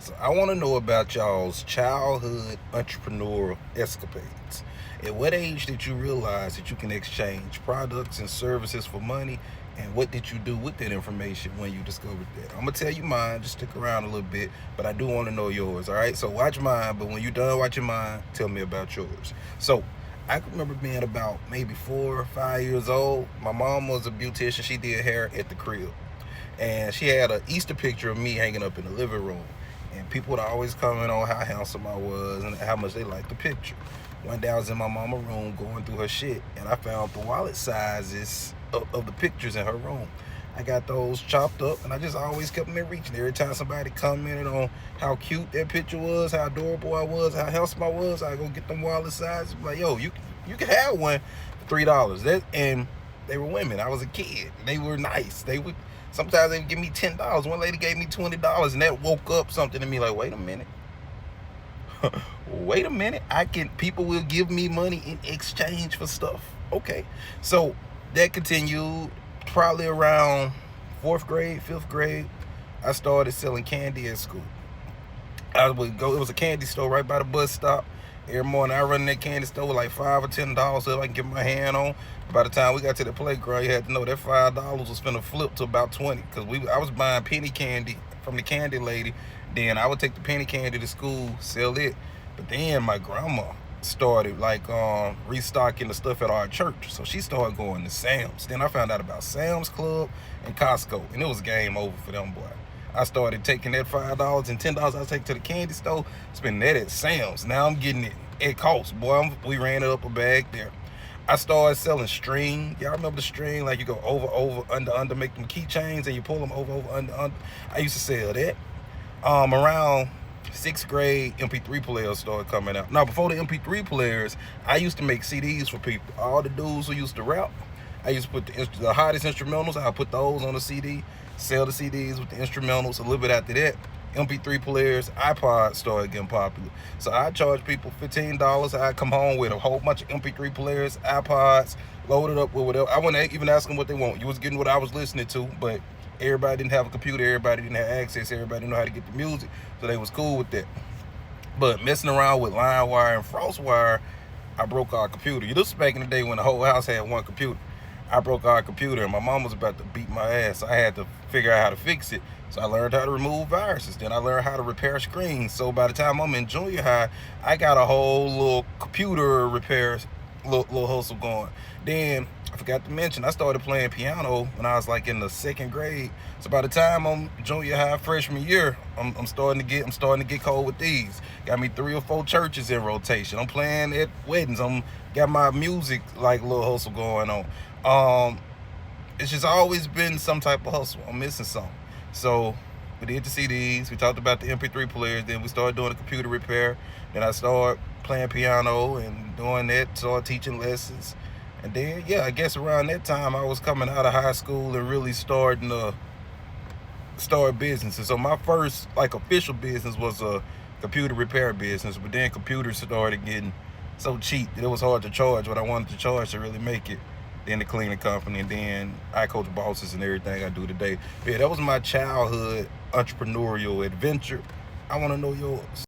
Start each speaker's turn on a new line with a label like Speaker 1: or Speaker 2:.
Speaker 1: So I want to know about y'all's childhood entrepreneurial escapades. At what age did you realize that you can exchange products and services for money? And what did you do with that information when you discovered that? I'm going to tell you mine. Just stick around a little bit. But I do want to know yours, all right? So watch mine. But when you're done watching mine, tell me about yours. So I can remember being about maybe 4 or 5 years old. My mom was a beautician. She did hair at the crib. And she had an Easter picture of me hanging up in the living room. And people would always comment on how handsome I was and how much they liked the picture. One day I was in my mama's room going through her shit, and I found the wallet sizes of the pictures in her room. I got those chopped up, and I just always kept them in reach. And every time somebody commented on how cute that picture was, how adorable I was, how handsome I was, I go get them wallet sizes. Like, yo, you can have one for $3. And they were women. I was a kid. They were nice. Sometimes they would give me $10. One lady gave me $20, and that woke up something in me like, wait a minute. Wait a minute. People will give me money in exchange for stuff. Okay. So that continued probably around 4th grade, 5th grade. I started selling candy at school. I would go, it was a candy store right by the bus stop. Every morning I run in that candy store with like $5 or $10 so I can get my hand on. By the time we got to the playground, you had to know that $5 was finna flip to about 20, because I was buying penny candy from the candy lady. Then I would take the penny candy to school, sell it. But then my grandma started restocking the stuff at our church. So she started going to Sam's. Then I found out about Sam's Club and Costco, and it was game over for them, boy. I started taking that $5 and $10 I take to the candy store, spending that at Sam's. Now I'm getting it at cost, boy. We ran it up a bag there. I started selling string. Y'all remember the string? Like you go over, under, make them keychains, and you pull them over, under. I used to sell that. Around 6th grade, MP3 players started coming out. Now, before the MP3 players, I used to make CDs for people. All the dudes who used to rap, I used to put the hottest instrumentals, I put those on the CD, sell the CDs with the instrumentals. A little bit after that, MP3 players, iPods started getting popular. So I charge people $15. I come home with a whole bunch of MP3 players, iPods, loaded up with whatever. I wouldn't even ask them what they want. You was getting what I was listening to, but everybody didn't have a computer, everybody didn't have access, everybody didn't know how to get the music, so they was cool with that. But messing around with LimeWire and FrostWire, I broke our computer. This was back in the day when the whole house had one computer. I broke our computer, and my mom was about to beat my ass. So I had to figure out how to fix it. So I learned how to remove viruses. Then I learned how to repair screens. So by the time I'm in junior high, I got a whole little computer repair little hustle going. Then I forgot to mention, I started playing piano when I was like in the 2nd grade. So by the time I'm junior high freshman year, I'm starting to get cold with these. Got me 3 or 4 churches in rotation. I'm playing at weddings. Got my music like little hustle going on. It's just always been some type of hustle. I'm missing something. So we did the CDs. We talked about the MP3 players. Then we started doing the computer repair. Then I started playing piano and doing that. Started teaching lessons. And then, yeah, I guess around that time I was coming out of high school and really starting to start businesses. So my first official business was a computer repair business. But then computers started getting so cheap that it was hard to charge what I wanted to charge to really make it. Then the cleaning company, and then I coach bosses and everything I do today. But yeah, that was my childhood entrepreneurial adventure. I want to know yours.